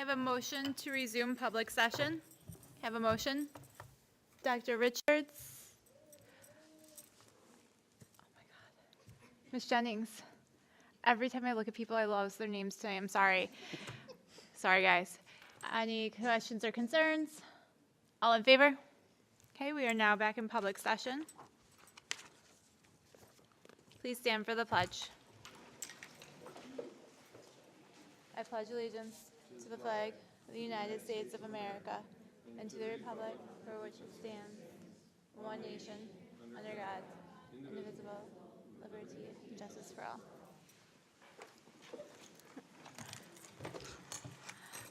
have a motion to resume public session? Have a motion? Dr. Richards? Oh my God. Ms. Jennings? Every time I look at people, I lose their names today. I'm sorry. Sorry, guys. Any questions or concerns? All in favor? Okay, we are now back in public session. Please stand for the pledge. I pledge allegiance to the flag of the United States of America and to the republic for which it stands, one nation, under God, indivisible, liberty and justice for all.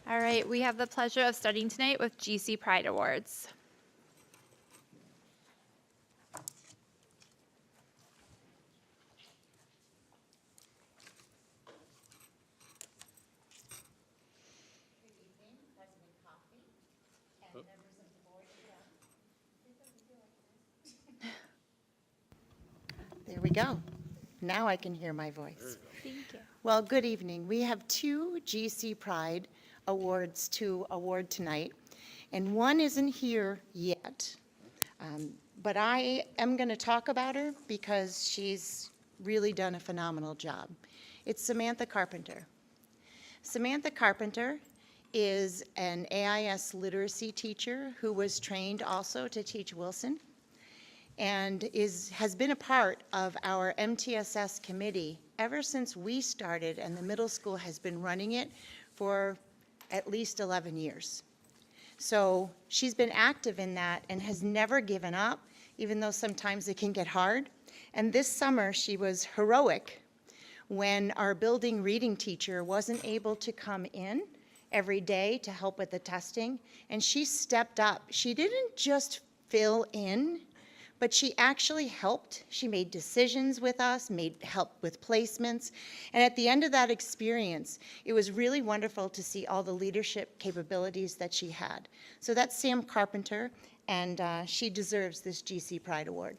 All right, we have the pleasure of starting tonight with GC Pride Awards. There we go. Now I can hear my voice. Thank you. Well, good evening. We have 2 GC Pride Awards to award tonight, and one isn't here yet. But I am going to talk about her because she's really done a phenomenal job. It's Samantha Carpenter. Samantha Carpenter is an AIS literacy teacher who was trained also to teach Wilson, and has been a part of our MTSS committee ever since we started, and the middle school has been running it for at least 11 years. So she's been active in that and has never given up, even though sometimes it can get hard. And this summer she was heroic when our building reading teacher wasn't able to come in every day to help with the testing, and she stepped up. She didn't just fill in, but she actually helped. She made decisions with us, help with placements. And at the end of that experience, it was really wonderful to see all the leadership capabilities that she had. So that's Sam Carpenter, and she deserves this GC Pride Award.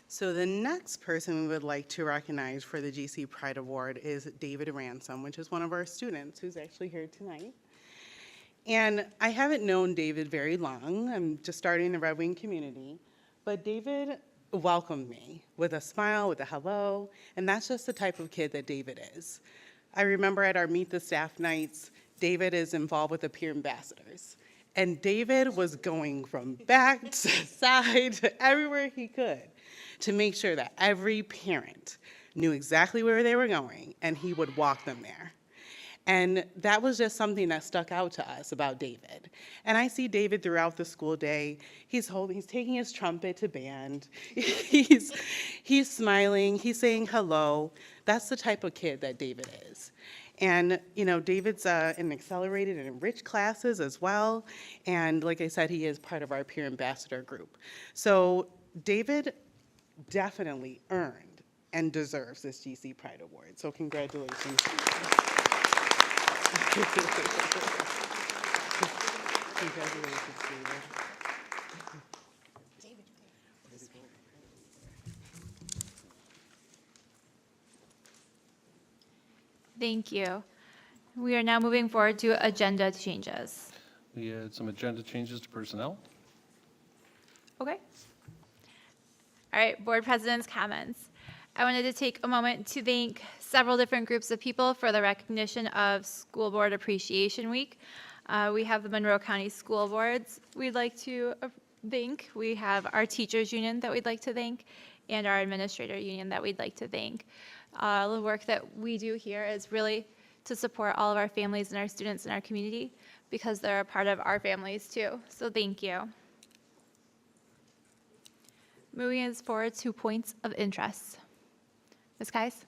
So the next person we would like to recognize for the GC Pride Award is David Ransom, which is one of our students who's actually here tonight. And I haven't known David very long. I'm just starting the Red Wing community. But David welcomed me with a smile, with a hello, and that's just the type of kid that David is. I remember at our Meet the Staff nights, David is involved with the peer ambassadors. And David was going from back to side to everywhere he could to make sure that every parent knew exactly where they were going, and he would walk them there. And that was just something that stuck out to us about David. And I see David throughout the school day. He's taking his trumpet to band. He's smiling. He's saying hello. That's the type of kid that David is. And, you know, David's in accelerated and enriched classes as well. And like I said, he is part of our peer ambassador group. So David definitely earned and deserves this GC Pride Award. So congratulations. Congratulations, David. Thank you. We are now moving forward to agenda changes. We had some agenda changes to personnel. Okay. All right, board president's comments. I wanted to take a moment to thank several different groups of people for the recognition of School Board Appreciation Week. We have the Monroe County School Boards we'd like to thank. We have our teachers union that we'd like to thank, and our administrator union that we'd like to thank. The work that we do here is really to support all of our families and our students in our community because they're a part of our families too. So thank you. Moving us forward to points of interest. Ms. Kais?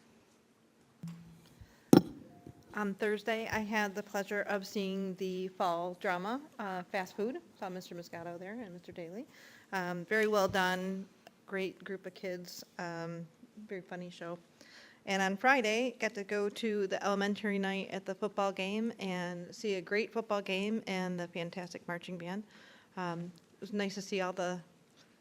On Thursday, I had the pleasure of seeing the fall drama, Fast Food. Saw Mr. Moscato there and Mr. Daly. Very well done, great group of kids, very funny show. And on Friday, got to go to the elementary night at the football game and see a great football game and the fantastic marching band. It was nice to see all the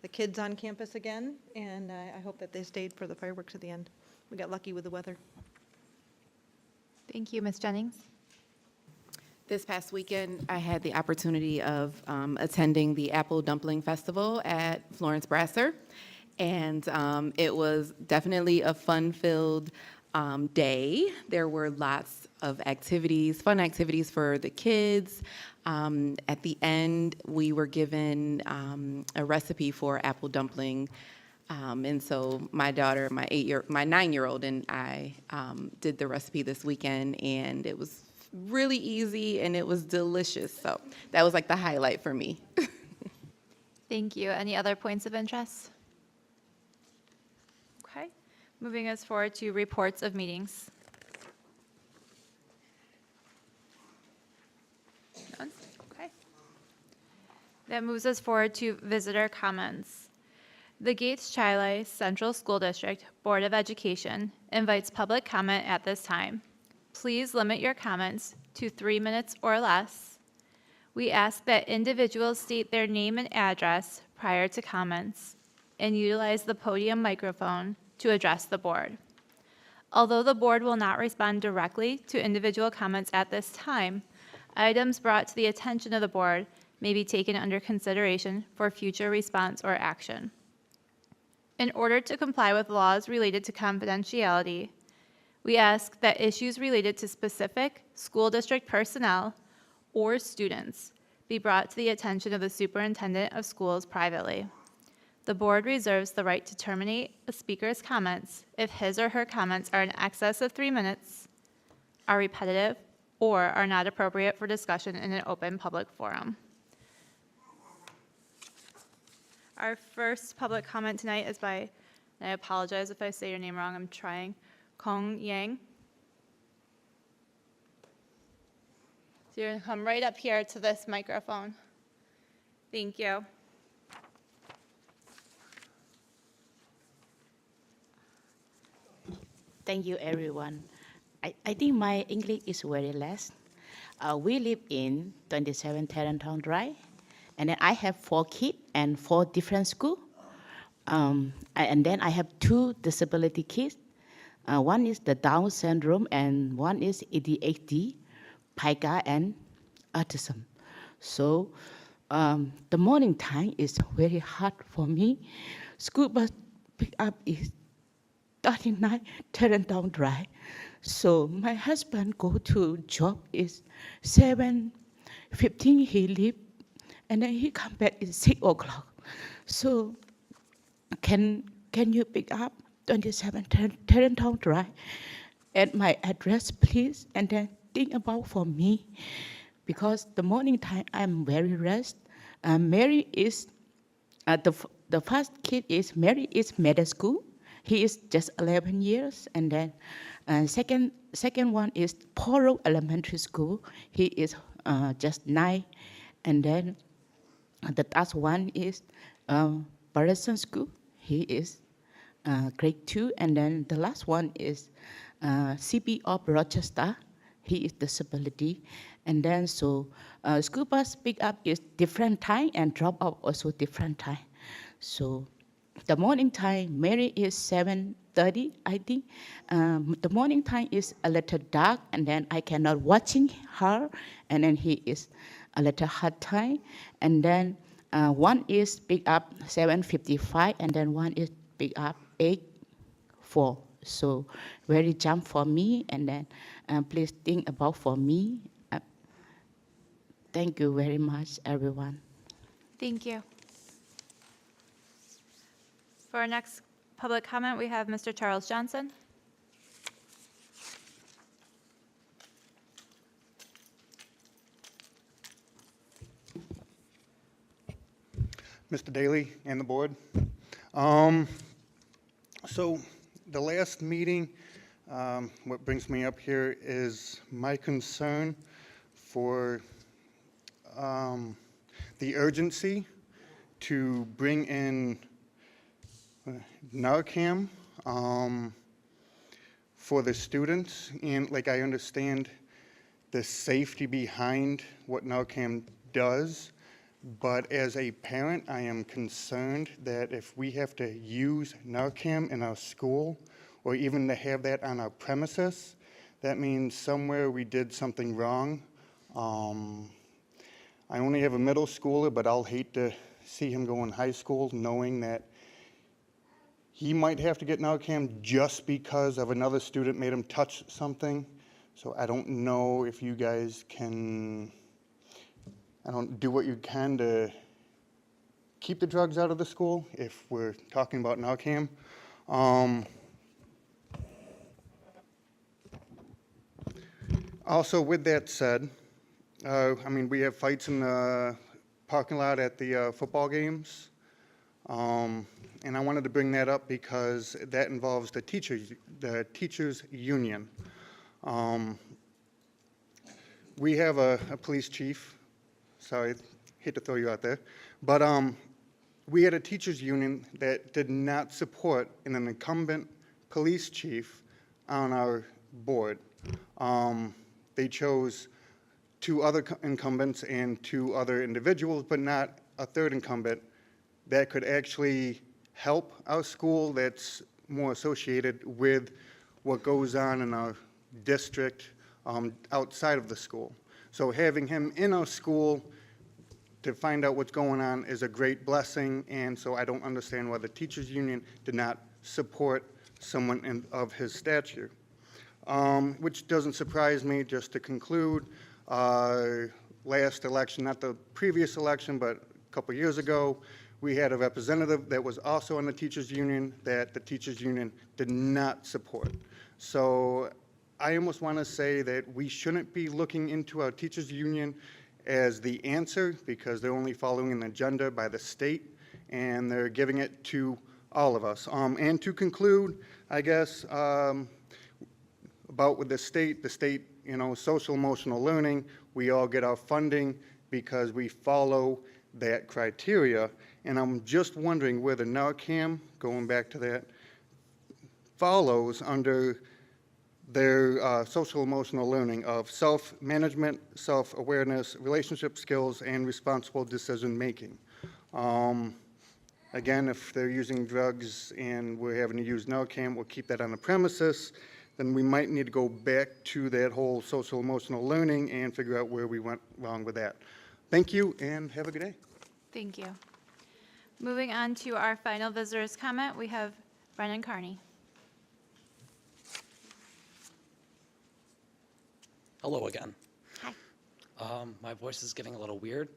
the kids on campus again, and I hope that they stayed for the fireworks at the end. We got lucky with the weather. Thank you, Ms. Jennings. This past weekend, I had the opportunity of attending the Apple Dumpling Festival at Florence Brasser, and it was definitely a fun-filled day. There were lots of activities, fun activities for the kids. At the end, we were given a recipe for apple dumpling, and so my daughter, my 9-year-old, and I did the recipe this weekend, and it was really easy and it was delicious. So that was like the highlight for me. Thank you. Any other points of interest? Okay. Moving us forward to reports of meetings. None? Okay. That moves us forward to visitor comments. The Gates-Chili Central School District Board of Education invites public comment at this time. Please limit your comments to 3 minutes or less. We ask that individuals state their name and address prior to comments and utilize the podium microphone to address the board. Although the board will not respond directly to individual comments at this time, items brought to the attention of the board may be taken under consideration for future response or action. In order to comply with laws related to confidentiality, we ask that issues related to specific school district personnel or students be brought to the attention of the superintendent of schools privately. The board reserves the right to terminate a speaker's comments if his or her comments are in excess of 3 minutes, are repetitive, or are not appropriate for discussion in an open public forum. Our first public comment tonight is by, and I apologize if I say your name wrong, I'm trying, Kong Yang. So you're going to come right up here to this microphone. Thank you. Thank you, everyone. I think my English is very less. We live in 27 Terrantown Drive, and then I have 4 kids and 4 different schools. And then I have 2 disability kids. One is the Down syndrome, and one is ADHD, pica, and autism. So the morning time is very hard for me. School bus pick up is 39 Terrantown Drive. So my husband go to job is 7:15 he leave, and then he come back at 6 o'clock. So can you pick up 27 Terrantown Drive at my address, please? And then think about for me, because the morning time I'm very rest. Mary is the first kid is Mary is middle school. He is just 11 years, and then second one is Poro Elementary School. He is just 9, and then the last one is Barrison School. He is grade 2, and then the last one is CB of Rochester. He is disability, and then so school bus pick up is different time and drop off also different time. So the morning time, Mary is 7:30, I think. The morning time is a little dark, and then I cannot watching her, and then he is a little hard time. And then one is pick up 7:55, and then one is pick up 8:04. So very jump for me, and then please think about for me. Thank you very much, everyone. Thank you. For our next public comment, we have Mr. Charles Johnson. Mr. Daly and the board. So the last meeting, what brings me up here is my concern for the urgency to bring in Narcan for the students, and like I understand the safety behind what Narcan does, But as a parent, I am concerned that if we have to use Narcan in our school, or even to have that on our premises, that means somewhere we did something wrong. I only have a middle schooler, but I'll hate to see him go in high school knowing that he might have to get Narcan just because of another student made him touch something. So I don't know if you guys can, do what you can to keep the drugs out of the school if we're talking about Narcan. Also, with that said, we have fights in the parking lot at the football games. And I wanted to bring that up because that involves the teachers union. We have a police chief. Sorry, hate to throw you out there. But we had a teachers union that did not support an incumbent police chief on our board. They chose 2 other incumbents and 2 other individuals, but not a third incumbent that could actually help our school, that's more associated with what goes on in our district outside of the school. So having him in our school to find out what's going on is a great blessing, and so I don't understand why the teachers union did not support someone of his stature. Which doesn't surprise me. Just to conclude, last election, not the previous election, but a couple years ago, we had a representative that was also on the teachers union that the teachers union did not support. So I almost want to say that we shouldn't be looking into our teachers union as the answer, because they're only following an agenda by the state, and they're giving it to all of us. And to conclude, I guess, about with the state, social emotional learning, we all get our funding because we follow that criteria. And I'm just wondering whether Narcan, going back to that, follows under their social emotional learning of self-management, self-awareness, relationship skills, and responsible decision-making. Again, if they're using drugs and we're having to use Narcan, we'll keep that on the premises. Then we might need to go back to that whole social emotional learning and figure out where we went wrong with that. Thank you, and have a good day. Thank you. Moving on to our final visitor's comment, we have Brennan Carney. Hello again. Hi. My voice is getting a little weird,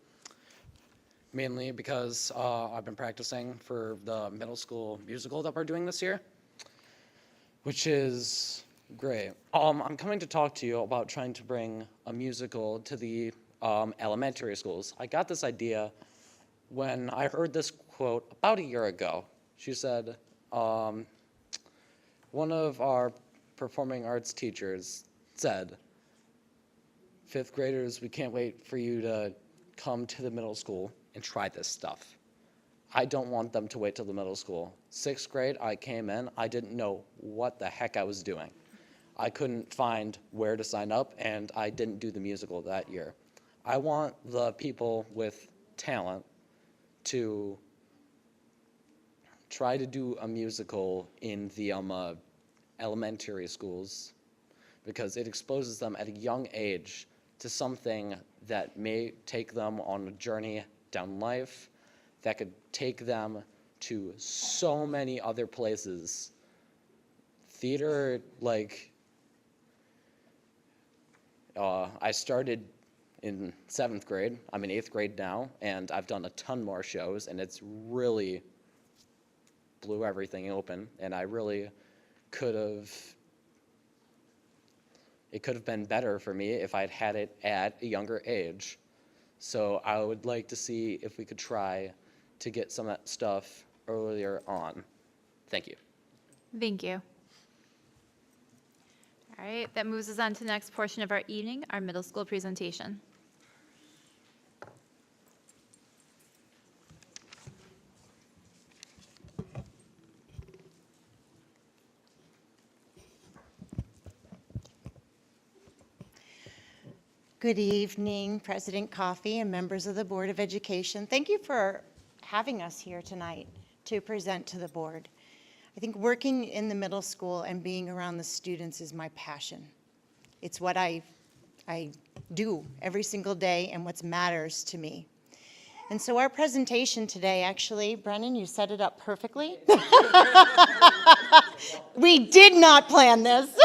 mainly because I've been practicing for the middle school musical that we're doing this year, which is great. I'm coming to talk to you about trying to bring a musical to the elementary schools. I got this idea when I heard this quote about a year ago. She said, one of our performing arts teachers said, "Fifth graders, we can't wait for you to come to the middle school and try this stuff." I don't want them to wait till the middle school. 6th grade, I came in, I didn't know what the heck I was doing. I couldn't find where to sign up, and I didn't do the musical that year. I want the people with talent to try to do a musical in the elementary schools, because it exposes them at a young age to something that may take them on a journey down life, that could take them to so many other places. Theater, I started in 7th grade. I'm in 8th grade now, and I've done a ton more shows, and it's really blew everything open, and I really it could have been better for me if I'd had it at a younger age. So I would like to see if we could try to get some of that stuff earlier on. Thank you. Thank you. All right, that moves us on to the next portion of our evening, our middle school presentation. Good evening, President Coffey and members of the Board of Education. Thank you for having us here tonight to present to the board. I think working in the middle school and being around the students is my passion. It's what I do every single day and what matters to me. And so our presentation today, actually, Brennan, you set it up perfectly. We did not plan this.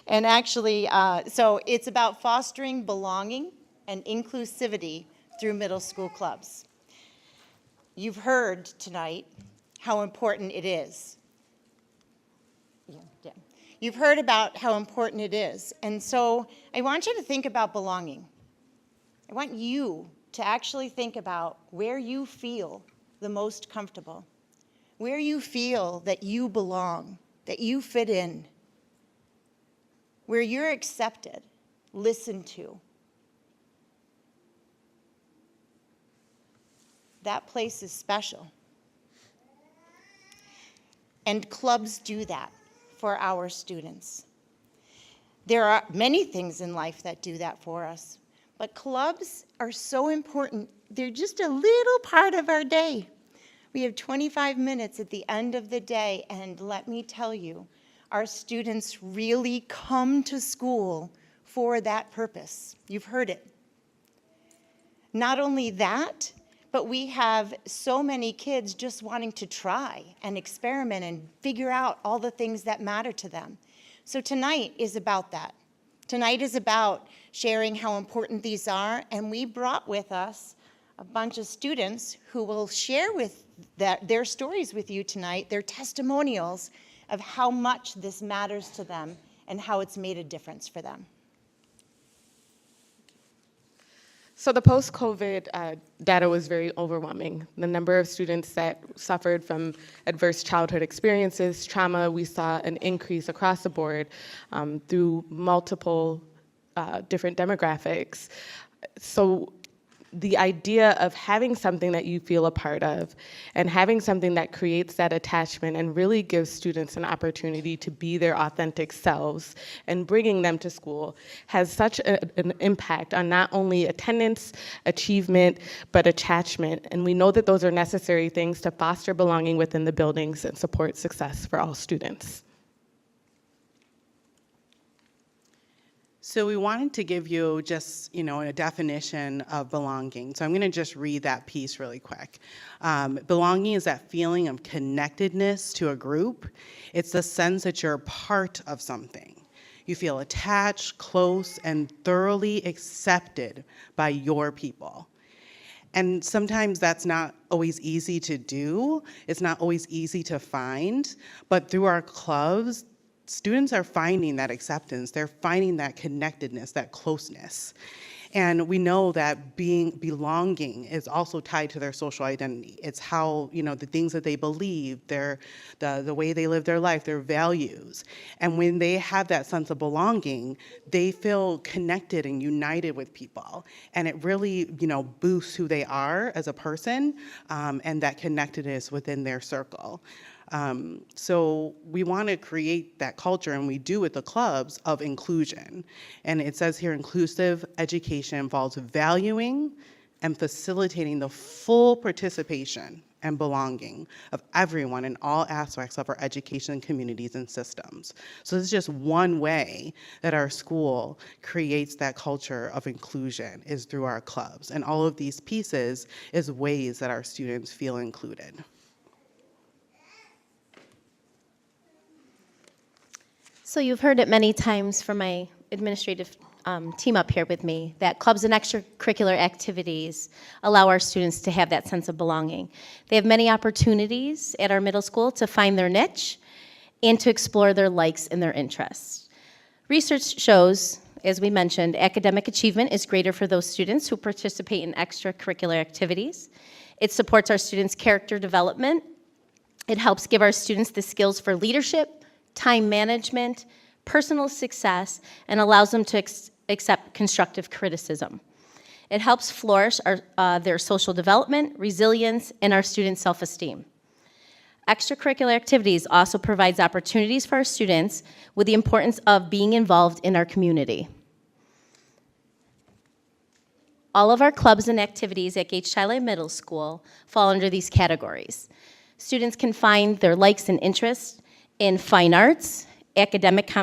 And actually, so it's about fostering belonging and inclusivity through middle school clubs. You've heard tonight how important it is. Yeah. You've heard about how important it is. And so I want you to think about belonging. I want you to actually think about where you feel the most comfortable, where you feel that you belong, that you fit in, where you're accepted, listened to. That place is special. And clubs do that for our students. There are many things in life that do that for us, but clubs are so important. They're just a little part of our day. We have 25 minutes at the end of the day, and let me tell you, our students really come to school for that purpose. You've heard it. Not only that, but we have so many kids just wanting to try and experiment and figure out all the things that matter to them. So tonight is about that. Tonight is about sharing how important these are, and we brought with us a bunch of students who will share their stories with you tonight, their testimonials of how much this matters to them and how it's made a difference for them. So the post-COVID data was very overwhelming. The number of students that suffered from adverse childhood experiences, trauma, we saw an increase across the board through multiple different demographics. So the idea of having something that you feel a part of and having something that creates that attachment and really gives students an opportunity to be their authentic selves and bringing them to school has such an impact on not only attendance, achievement, but attachment. And we know that those are necessary things to foster belonging within the buildings and support success for all students. So we wanted to give you just, a definition of belonging. So I'm going to just read that piece really quick. Belonging is that feeling of connectedness to a group. It's the sense that you're a part of something. You feel attached, close, and thoroughly accepted by your people. And sometimes that's not always easy to do. It's not always easy to find. But through our clubs, students are finding that acceptance. They're finding that connectedness, that closeness. And we know that belonging is also tied to their social identity. It's how, the things that they believe, the way they live their life, their values. And when they have that sense of belonging, they feel connected and united with people. And it really, boosts who they are as a person and that connectedness within their circle. So we want to create that culture, and we do with the clubs, of inclusion. And it says here, inclusive education involves valuing and facilitating the full participation and belonging of everyone in all aspects of our education communities and systems. So this is just one way that our school creates that culture of inclusion, is through our clubs. And all of these pieces is ways that our students feel included. So you've heard it many times from my administrative team up here with me that clubs and extracurricular activities allow our students to have that sense of belonging. They have many opportunities at our middle school to find their niche and to explore their likes and their interests. Research shows, as we mentioned, academic achievement is greater for those students who participate in extracurricular activities. It supports our students' character development. It helps give our students the skills for leadership, time management, personal success, and allows them to accept constructive criticism. It helps flourish their social development, resilience, and our students' self-esteem. Extracurricular activities also provides opportunities for our students with the importance of being involved in our community. All of our clubs and activities at Gage Chile Middle School fall under these categories. Students can find their likes and interests in fine arts, academic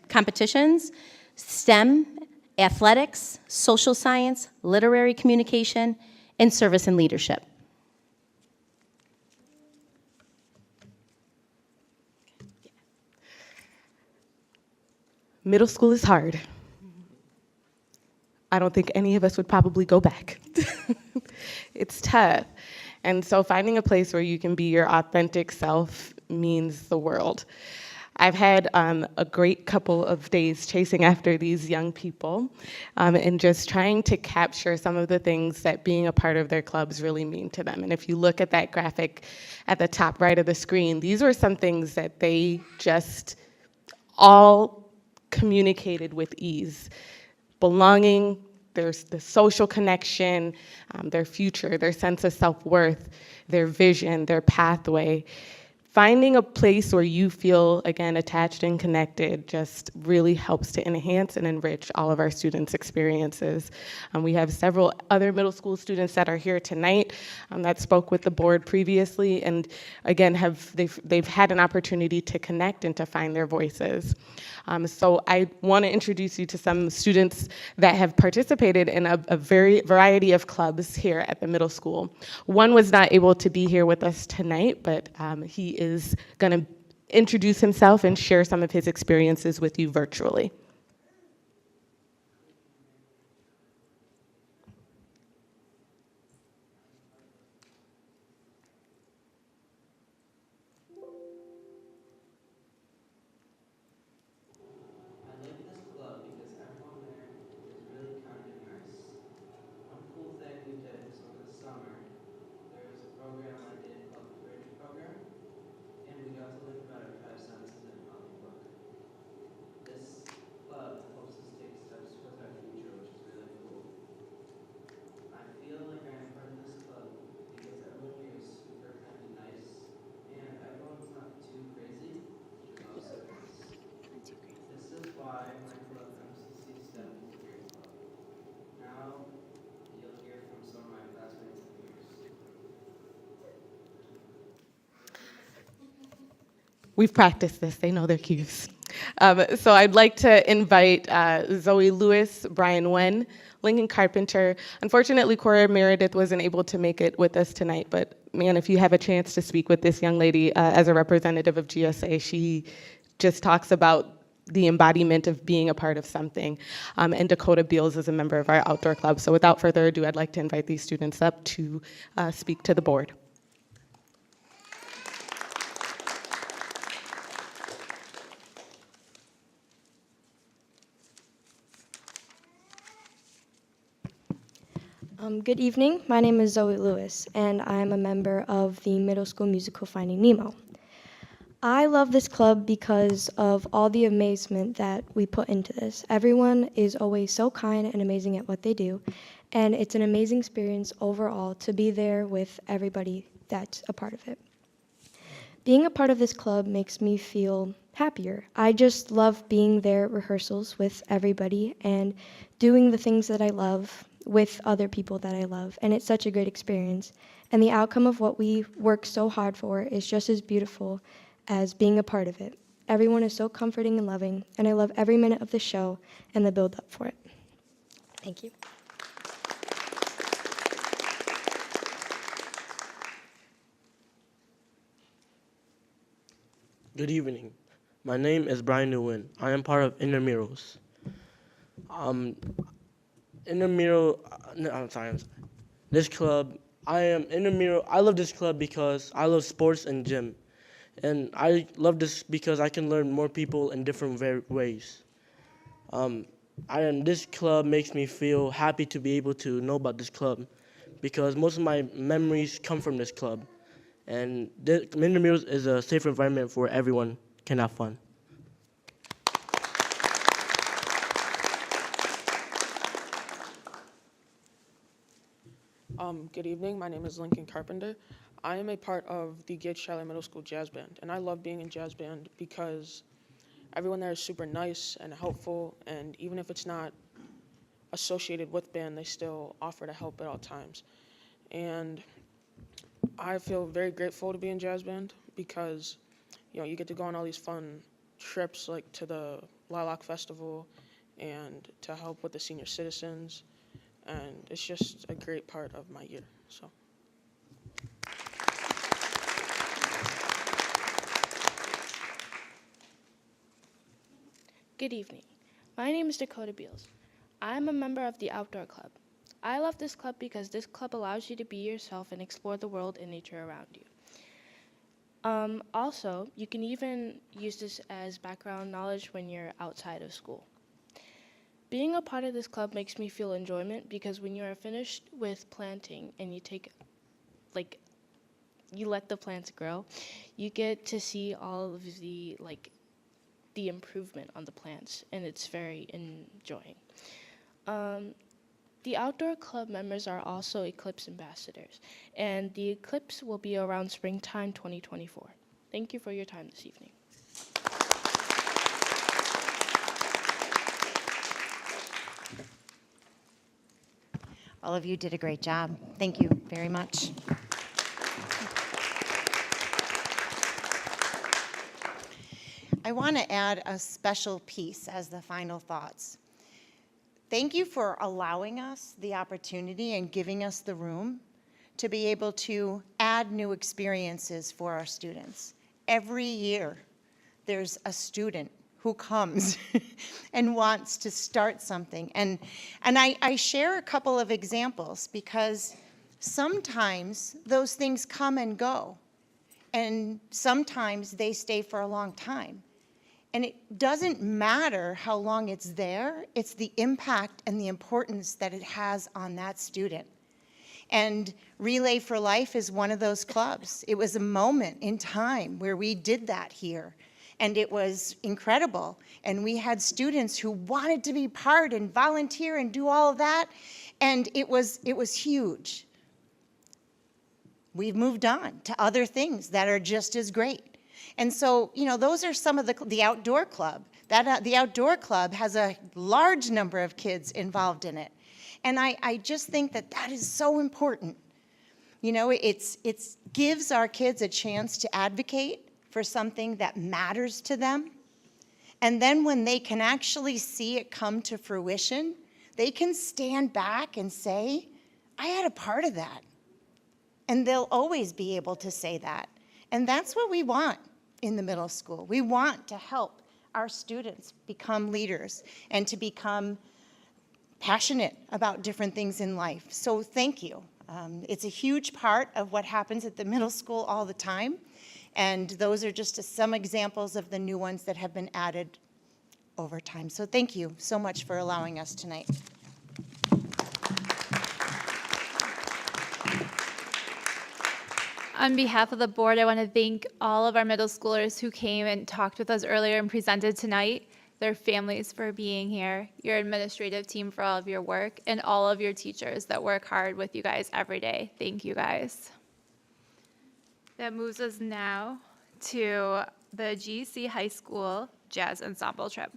competitions, STEM, athletics, social science, literary communication, and service and leadership. Middle school is hard. I don't think any of us would probably go back. It's tough. And so finding a place where you can be your authentic self means the world. I've had a great couple of days chasing after these young people and just trying to capture some of the things that being a part of their clubs really mean to them. And if you look at that graphic at the top right of the screen, these were some things that they just all communicated with ease. Belonging, there's the social connection, their future, their sense of self-worth, their vision, their pathway. Finding a place where you feel, again, attached and connected just really helps to enhance and enrich all of our students' experiences. We have several other middle school students that are here tonight that spoke with the board previously, and again, they've had an opportunity to connect and to find their voices. So I want to introduce you to some students that have participated in a variety of clubs here at the middle school. One was not able to be here with us tonight, but he is going to introduce himself and share some of his experiences with you virtually. I like this club because everyone there is really kind and nice. One cool thing we did was over the summer, there was a program I did called the Bridge Program, and we got to learn about our five senses in a comic book. This club helps us take steps towards our future, which is really cool. I feel like I am part of this club because everyone here is super kind and nice, and everyone's not too crazy, which is also nice. This is why my club MCC STEM is a great club. Now, you'll hear from some of my classmates and peers. We've practiced this, they know their cues. So I'd like to invite Zoe Lewis, Brian Wen, Lincoln Carpenter. Unfortunately, Cora Meredith wasn't able to make it with us tonight, but man, if you have a chance to speak with this young lady as a representative of GSA, she just talks about the embodiment of being a part of something. And Dakota Beals is a member of our outdoor club. So without further ado, I'd like to invite these students up to speak to the board. Good evening. My name is Zoe Lewis, and I'm a member of the middle school musical Finding Nemo. I love this club because of all the amazement that we put into this. Everyone is always so kind and amazing at what they do, and it's an amazing experience overall to be there with everybody that's a part of it. Being a part of this club makes me feel happier. I just love being there at rehearsals with everybody and doing the things that I love with other people that I love, and it's such a great experience. And the outcome of what we work so hard for is just as beautiful as being a part of it. Everyone is so comforting and loving, and I love every minute of the show and the build up for it. Thank you. Good evening. My name is Brian Nguyen. I am part of Intramurals. This club, I love this club because I love sports and gym. And I love this because I can learn more people in different ways. This club makes me feel happy to be able to know about this club because most of my memories come from this club. And Intramurals is a safe environment where everyone can have fun. Good evening. My name is Lincoln Carpenter. I am a part of the Gage Chile Middle School Jazz Band, and I love being in jazz band because everyone there is super nice and helpful, and even if it's not a associated with band, they still offer to help at all times. And I feel very grateful to be in jazz band because, you know, you get to go on all these fun trips, like to the Lilac Festival and to help with the senior citizens. And it's just a great part of my year, so. Good evening. My name is Dakota Beals. I'm a member of the Outdoor Club. I love this club because this club allows you to be yourself and explore the world and nature around you. Also, you can even use this as background knowledge when you're outside of school. Being a part of this club makes me feel enjoyment because when you're finished with planting and you take, you let the plants grow, you get to see all of the, the improvement on the plants, and it's very enjoying. The Outdoor Club members are also Eclipse ambassadors, and the Eclipse will be around springtime 2024. Thank you for your time this evening. All of you did a great job. Thank you very much. I want to add a special piece as the final thoughts. Thank you for allowing us the opportunity and giving us the room to be able to add new experiences for our students. Every year, there's a student who comes and wants to start something. And I share a couple of examples because sometimes those things come and go, and sometimes they stay for a long time. And it doesn't matter how long it's there, it's the impact and the importance that it has on that student. And Relay for Life is one of those clubs. It was a moment in time where we did that here, and it was incredible. And we had students who wanted to be part and volunteer and do all of that, and it was huge. We've moved on to other things that are just as great. And so, you know, those are some of the Outdoor Club. The Outdoor Club has a large number of kids involved in it. And I just think that that is so important. You know, it gives our kids a chance to advocate for something that matters to them. And then when they can actually see it come to fruition, they can stand back and say, I had a part of that. And they'll always be able to say that. And that's what we want in the middle school. We want to help our students become leaders and to become passionate about different things in life. So thank you. It's a huge part of what happens at the middle school all the time. And those are just some examples of the new ones that have been added over time. So thank you so much for allowing us tonight. On behalf of the board, I want to thank all of our middle schoolers who came and talked with us earlier and presented tonight, their families for being here, your administrative team for all of your work, and all of your teachers that work hard with you guys every day. Thank you guys. That moves us now to the GC High School Jazz Ensemble trip.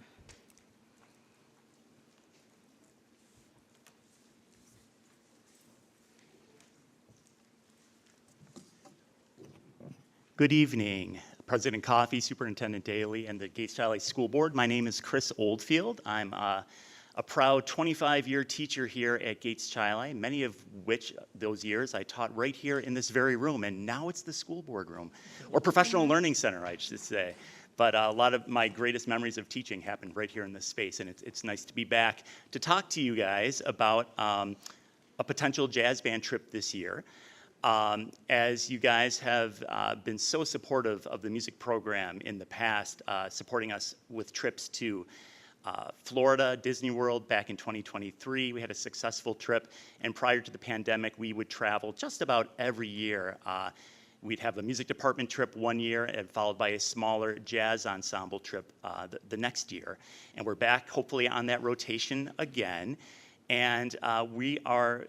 Good evening, President Coffey, Superintendent Daly, and the Gates Valley School Board. My name is Chris Oldfield. I'm a proud 25-year teacher here at Gates Chili, many of which those years I taught right here in this very room, and now it's the school board room, or professional learning center, I should say. But a lot of my greatest memories of teaching happened right here in this space, and it's nice to be back to talk to you guys about a potential jazz band trip this year. As you guys have been so supportive of the music program in the past, supporting us with trips to Florida, Disney World back in 2023. We had a successful trip, and prior to the pandemic, we would travel just about every year. We'd have the music department trip one year, and followed by a smaller jazz ensemble trip the next year. And we're back, hopefully, on that rotation again. And we are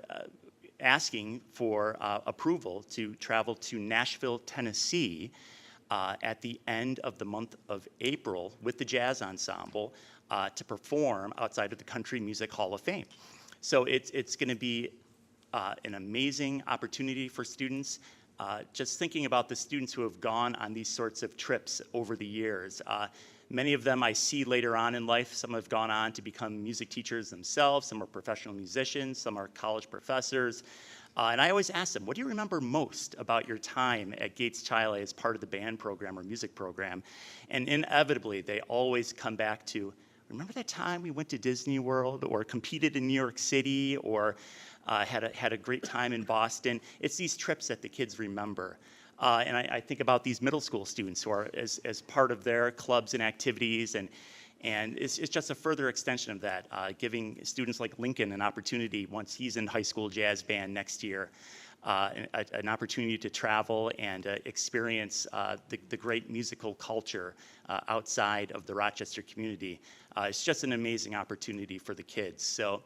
asking for approval to travel to Nashville, Tennessee at the end of the month of April with the jazz ensemble to perform outside of the Country Music Hall of Fame. So it's going to be an amazing opportunity for students. Just thinking about the students who have gone on these sorts of trips over the years. Many of them I see later on in life. Some have gone on to become music teachers themselves. Some are professional musicians. Some are college professors. And I always ask them, what do you remember most about your time at Gates Chile as part of the band program or music program? And inevitably, they always come back to, remember that time we went to Disney World or competed in New York City or had a great time in Boston? It's these trips that the kids remember. And I think about these middle school students who are as part of their clubs and activities, and it's just a further extension of that, giving students like Lincoln an opportunity once he's in high school jazz band next year, an opportunity to travel and experience the great musical culture outside of the Rochester community. It's just an amazing opportunity for the kids. So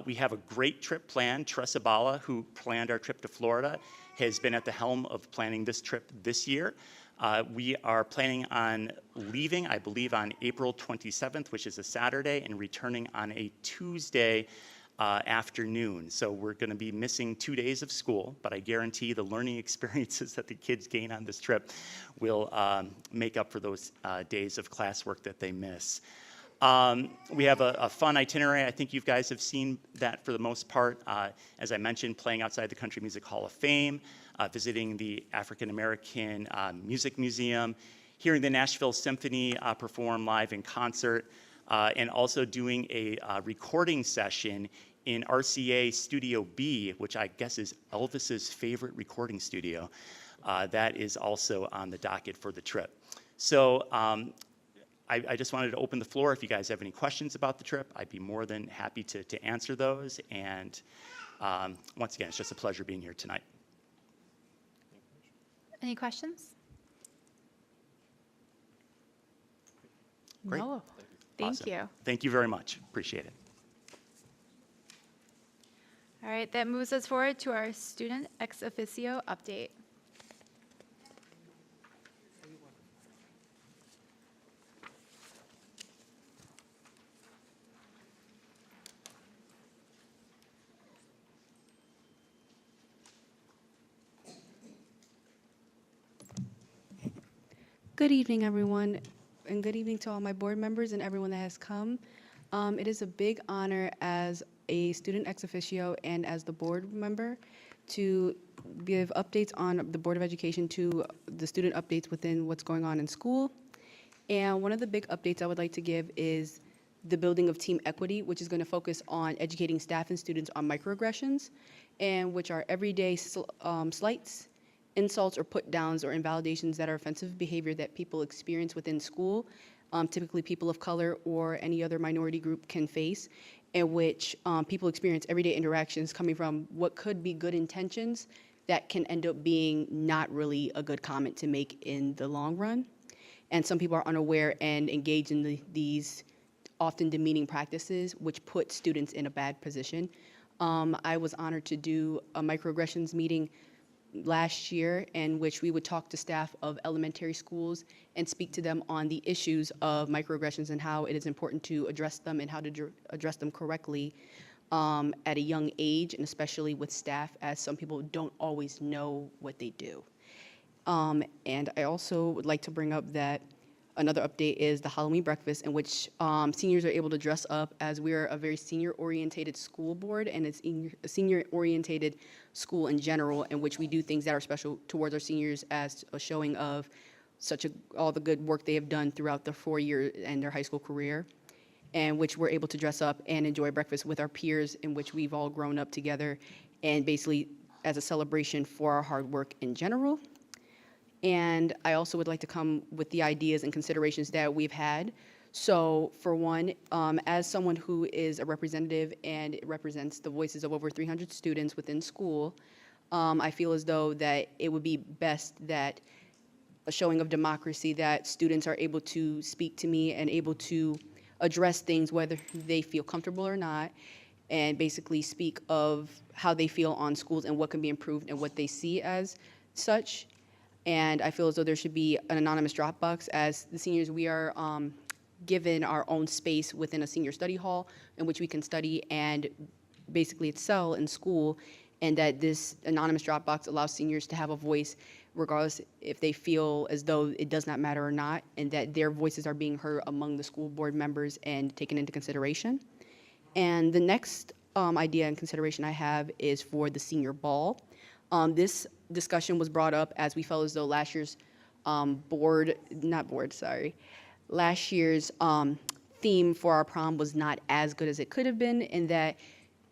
we have a great trip planned. Teresa Bala, who planned our trip to Florida, has been at the helm of planning this trip this year. We are planning on leaving, I believe, on April 27th, which is a Saturday, and returning on a Tuesday afternoon. So we're going to be missing 2 days of school, but I guarantee the learning experiences that the kids gain on this trip will make up for those days of classwork that they miss. We have a fun itinerary. I think you guys have seen that for the most part. As I mentioned, playing outside the Country Music Hall of Fame, visiting the African American Music Museum, hearing the Nashville Symphony perform live in concert, and also doing a recording session in RCA Studio B, which I guess is Elvis's favorite recording studio. That is also on the docket for the trip. So I just wanted to open the floor. If you guys have any questions about the trip, I'd be more than happy to answer those. And once again, it's just a pleasure being here tonight. Any questions? Great. No. Thank Awesome. you. Thank you very much. Appreciate it. All right, that moves us forward to our student ex officio update. Good evening, everyone, and good evening to all my board members and everyone that has come. It is a big honor as a student ex officio and as the board member to give updates on the Board of Education to the student updates within what's going on in school. And one of the big updates I would like to give is the building of team equity, which is going to focus on educating staff and students on microaggressions, and which are everyday slights, insults or put downs or invalidations that are offensive behavior that people experience within school, typically people of color or any other minority group can face, in which people experience everyday interactions coming from what could be good intentions that can end up being not really a good comment to make in the long run. And some people are unaware and engage in these often demeaning practices, which put students in a bad position. I was honored to do a microaggressions meeting last year in which we would talk to staff of elementary schools and speak to them on the issues of microaggressions and how it is important to address them and how to address them correctly at a young age, and especially with staff, as some people don't always know what they do. And I also would like to bring up that another update is the Halloween breakfast, in which seniors are able to dress up, as we're a very senior-orientated school board, and it's a senior-orientated school in general, in which we do things that are special towards our seniors as a showing of all the good work they have done throughout the 4 years and their high school career, and which we're able to dress up and enjoy breakfast with our peers, in which we've all grown up together, and basically as a celebration for our hard work in general. And I also would like to come with the ideas and considerations that we've had. So for one, as someone who is a representative and represents the voices of over 300 students within school, I feel as though that it would be best that a showing of democracy, that students are able to speak to me and able to address things whether they feel comfortable or not, and basically speak of how they feel on schools and what can be improved and what they see as such. And I feel as though there should be an anonymous Dropbox. As the seniors, we are given our own space within a senior study hall in which we can study and basically excel in school, and that this anonymous Dropbox allows seniors to have a voice regardless if they feel as though it does not matter or not, and that their voices are being heard among the school board members and taken into consideration. And the next idea and consideration I have is for the senior ball. This discussion was brought up as we felt as though last year's last year's theme for our prom was not as good as it could have been, and that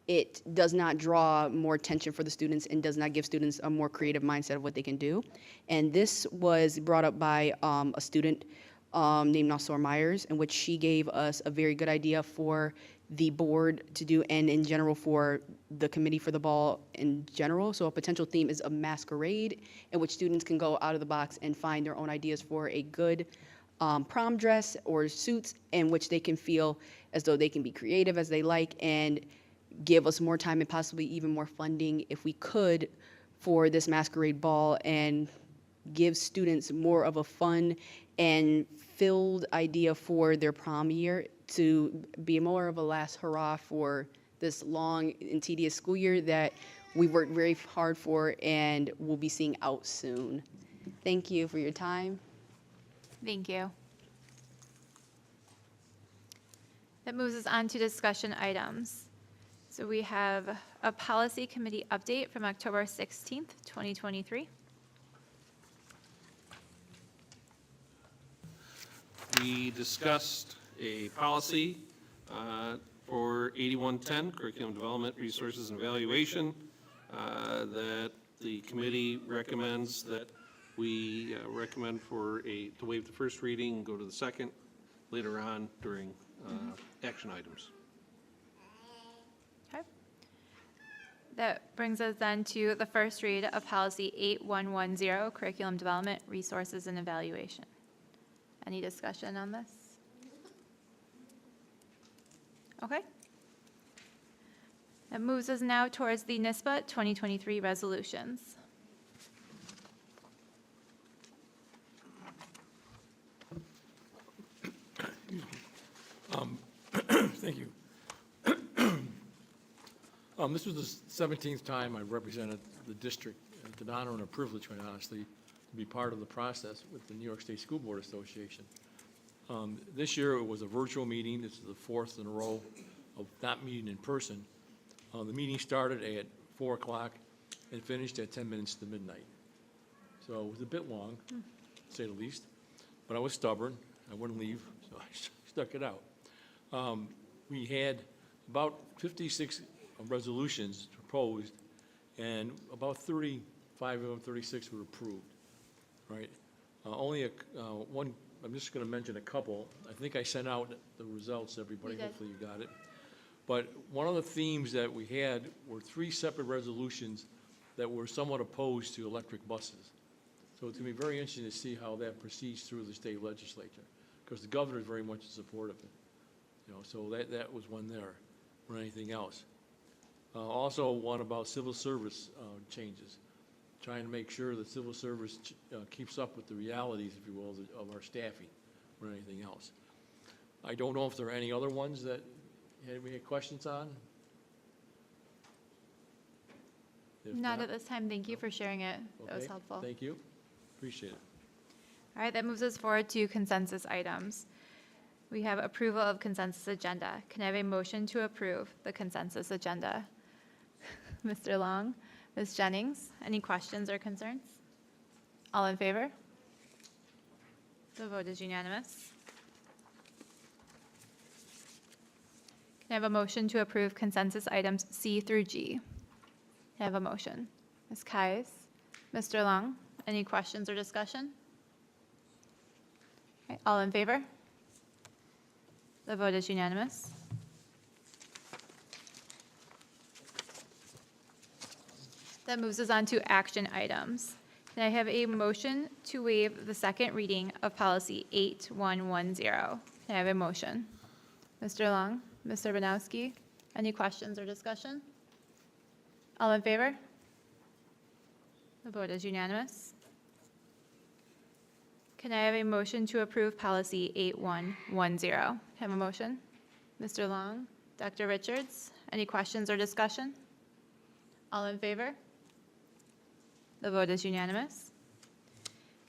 it does not draw more attention for the students and does not give students a more creative mindset of what they can do. And this was brought up by a student named Nasor Myers, in which she gave us a very good idea for the board to do, and in general for the committee for the ball in general. So a potential theme is a masquerade, in which students can go out of the box and find their own ideas for a good prom dress or suits, in which they can feel as though they can be creative as they like, and give us more time and possibly even more funding if we could for this masquerade ball, and give students more of a fun and filled idea for their prom year, to be more of a last hurrah for this long and tedious school year that we worked very hard for and will be seeing out soon. Thank you for your time. Thank you. That moves us on to discussion items. So we have a policy committee update from October 16th, 2023. We discussed a policy for 8110, curriculum development, resources, and evaluation, that the committee recommends that we recommend to waive the first reading and go to the second later on during action items. Okay. That brings us then to the first read of policy 8110, curriculum development, resources, and evaluation. Any discussion on this? Okay. That moves us now towards the NISBA 2023 resolutions. Thank you. This was the 17th time I represented the district. It's an honor and a privilege, quite honestly, to be part of the process with the New York State School Board Association. This year it was a virtual meeting. This is the fourth in a row of not meeting in person. The meeting started at 4 o'clock and finished at 10 minutes to midnight. So it was a bit long, to say the least, but I was stubborn. I wouldn't leave, so I stuck it out. We had about 56 resolutions proposed, and about 35 of them, 36 were approved, right? Only one, I'm just going to mention a couple. I think I sent out the results to everybody. Hopefully you got it. But one of the themes that we had were 3 separate resolutions that were somewhat opposed to electric buses. So it's going to be very interesting to see how that proceeds through the state legislature, because the governor is very much in support of it. You know, so that was one there, or anything else. Also one about civil service changes, trying to make sure that civil service keeps up with the realities, if you will, of our staffing, or anything else. I don't know if there are any other ones that we had questions on. If Not at this time. Thank you for sharing it. That was okay, helpful. Thank you. Appreciate it. All right, that moves us forward to consensus items. We have approval of consensus agenda. Can I have a motion to approve the consensus agenda? Mr. Long, Ms. Jennings, any questions or concerns? All in favor? The vote is unanimous. Can I have a motion to approve consensus items C through G? Can I have a motion? Ms. Kais, Mr. Long, any questions or discussion? Okay, all in favor? The vote is unanimous. That moves us on to action items. Can I have a motion to waive the second reading of policy 8110? Can I have a motion? Mr. Long, Mr. Banowski, any questions or discussion? All in favor? The vote is unanimous. Can I have a motion to approve policy 8110? Can I have a motion? Mr. Long, Dr. Richards, Any questions or discussion? All in favor? The vote is unanimous.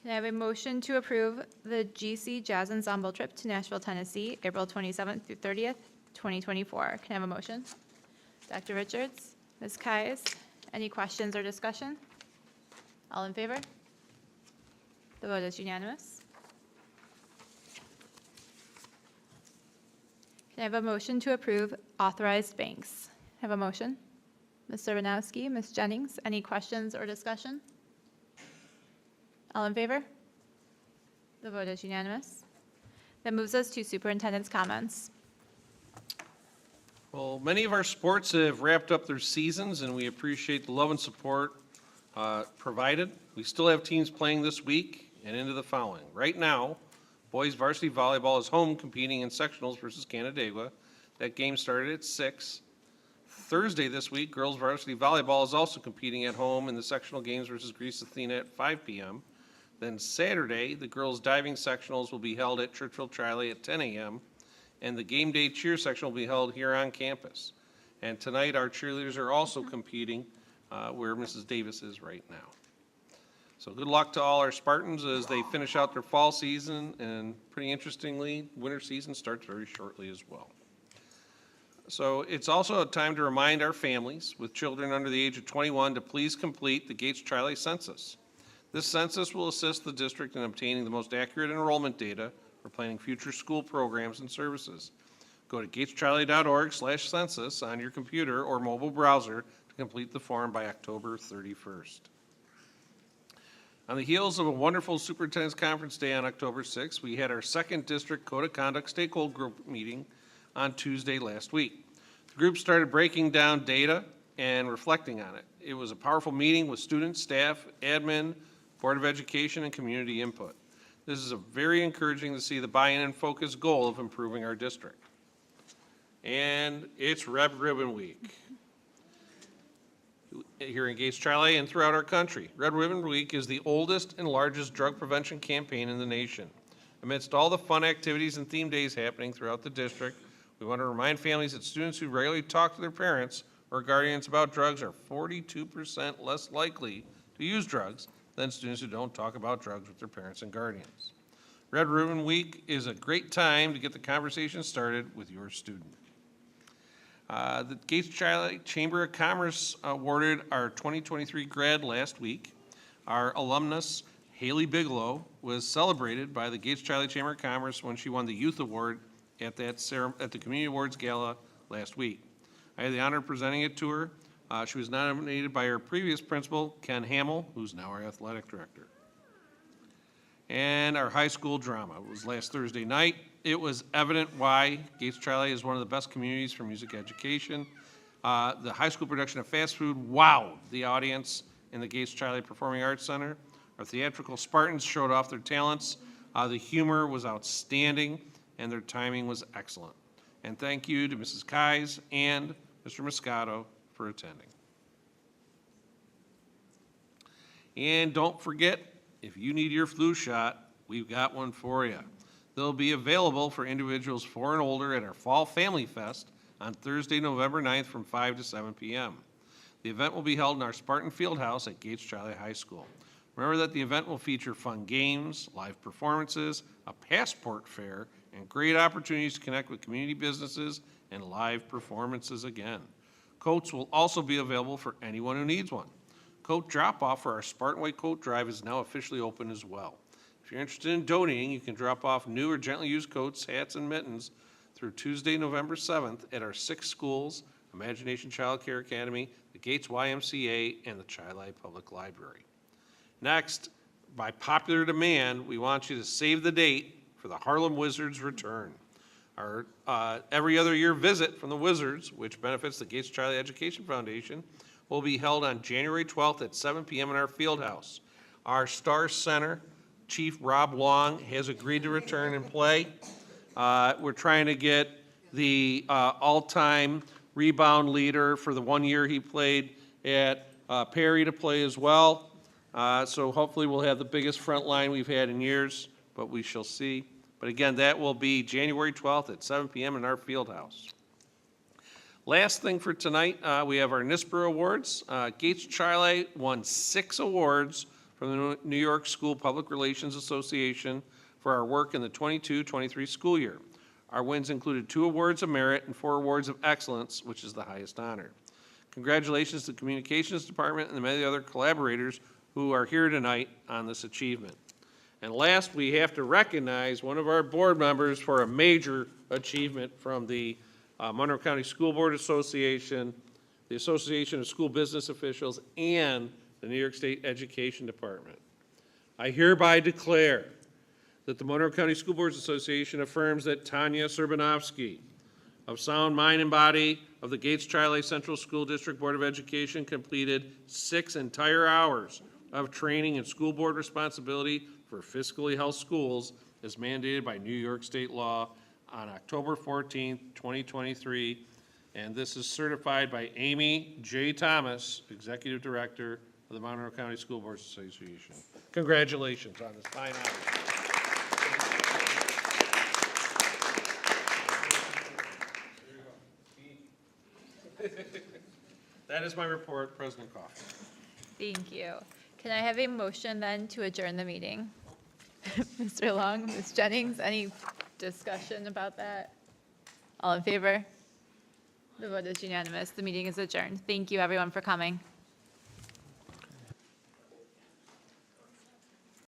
Can I have a motion to approve the GC Jazz Ensemble trip to Nashville, Tennessee, April 27th through 30th, 2024? Can I have a motion? Dr. Richards, Ms. Kais, any questions or discussion? All in favor? The vote is unanimous. Can I have a motion to approve authorized banks? Have a motion? Mr. Banowski, Ms. Jennings, any questions or discussion? All in favor? The vote is unanimous. That moves us to superintendent's comments. Well, many of our sports have wrapped up their seasons, and we appreciate the love and support provided. We still have teams playing this week and into the following. Right now, boys varsity volleyball is home competing in sectionals versus Canandaigua. That game started at 6. Thursday this week, girls varsity volleyball is also competing at home in the sectional games versus Greece Athena at 5 p.m. Then Saturday, the girls diving sectionals will be held at Churchville Triley at 10 a.m. and the game day cheer section will be held here on campus. And tonight, our cheerleaders are also competing where Mrs. Davis is right now. So good luck to all our Spartans as they finish out their fall season, and pretty interestingly, winter season starts very shortly as well. So it's also a time to remind our families with children under the age of 21 to please complete the Gates Triley census. This census will assist the district in obtaining the most accurate enrollment data for planning future school programs and services. Go to gateschiley.org/census on your computer or mobile browser to complete the form by October 31st. On the heels of a wonderful Superintendent's Conference Day on October 6th, we had our second district Code of Conduct stakeholder group meeting on Tuesday last week. The group started breaking down data and reflecting on it. It was a powerful meeting with students, staff, admin, Board of Education, and community input. This is very encouraging to see the buy-in and focus goal of improving our district. And it's Red Ribbon Week here in Gates Triley and throughout our country. Red Ribbon Week is the oldest and largest drug prevention campaign in the nation. Amidst all the fun activities and theme days happening throughout the district, we want to remind families that students who regularly talk to their parents or guardians about drugs are 42% less likely to use drugs than students who don't talk about drugs with their parents and guardians. Red Ribbon Week is a great time to get the conversation started with your student. The Gates Chamber of Commerce awarded our 2023 grad last week. Our alumnus, Haley Bigelow, was celebrated by the Gates Chamber of Commerce when she won the Youth Award at the Community Awards Gala last week. I had the honor of presenting it to her. She was nominated by her previous principal, Ken Hamill, who's now our athletic director. And our high school drama was last Thursday night. It was evident why Gates Triley is one of the best communities for music education. The high school production of Fast Food wowed the audience in the Gates Triley Performing Arts Center. Our theatrical Spartans showed off their talents. The humor was outstanding, and their timing was excellent. And thank you to Mrs. Kais and Mr. Moscato for attending. And don't forget, if you need your flu shot, we've got one for you. They'll be available for individuals 4 and older at our Fall Family Fest on Thursday, November 9th from 5 to 7 p.m. The event will be held in our Spartan Fieldhouse at Gates Triley High School. Remember that the event will feature fun games, live performances, a passport fair, and great opportunities to connect with community businesses and live performances again. Coats will also be available for anyone who needs one. Coat drop-off for our Spartan White Coat Drive is now officially open as well. If you're interested in donating, you can drop off new or gently used coats, hats, and mittens through Tuesday, November 7th at our 6 schools, Imagination Child Care Academy, the Gates YMCA, and the Chi-Li Public Library. Next, by popular demand, we want you to save the date for the Harlem Wizards return. Our every other year visit from the Wizards, which benefits the Gates Triley Education Foundation, will be held on January 12th at 7 p.m. in our field house. Our Star Center Chief Rob Long has agreed to return and play. We're trying to get the all-time rebound leader for the 1 year he played at Perry to play as well. So hopefully we'll have the biggest front line we've had in years, but we shall see. But again, that will be January 12th at 7 p.m. in our field house. Last thing for tonight, we have our NISPR Awards. Gates Chile won 6 awards from the New York School Public Relations Association for our work in the 22-23 school year. Our wins included 2 awards of merit and 4 awards of excellence, which is the highest honor. Congratulations to the Communications Department and the many other collaborators who are here tonight on this achievement. And last, we have to recognize one of our board members for a major achievement from the Monroe County School Board Association, the Association of School Business Officials, and the New York State Education Department. I hereby declare that the Monroe County School Boards Association affirms that Tanya Serbanovsky, of sound mind and body of the Gates Chile Central School District Board of Education, completed 6 entire hours of training in school board responsibility for fiscally health schools as mandated by New York State law on October 14th, 2023. And this is certified by Amy J. Thomas, Executive Director of the Monroe County School Boards Association. Congratulations on this fine honor. That is my report, President Coffey. Thank you. Can I have a motion then to adjourn the meeting? Mr. Long, Ms. Jennings, any discussion about that? All in favor? The vote is unanimous. The meeting is adjourned. Thank you, everyone, for coming.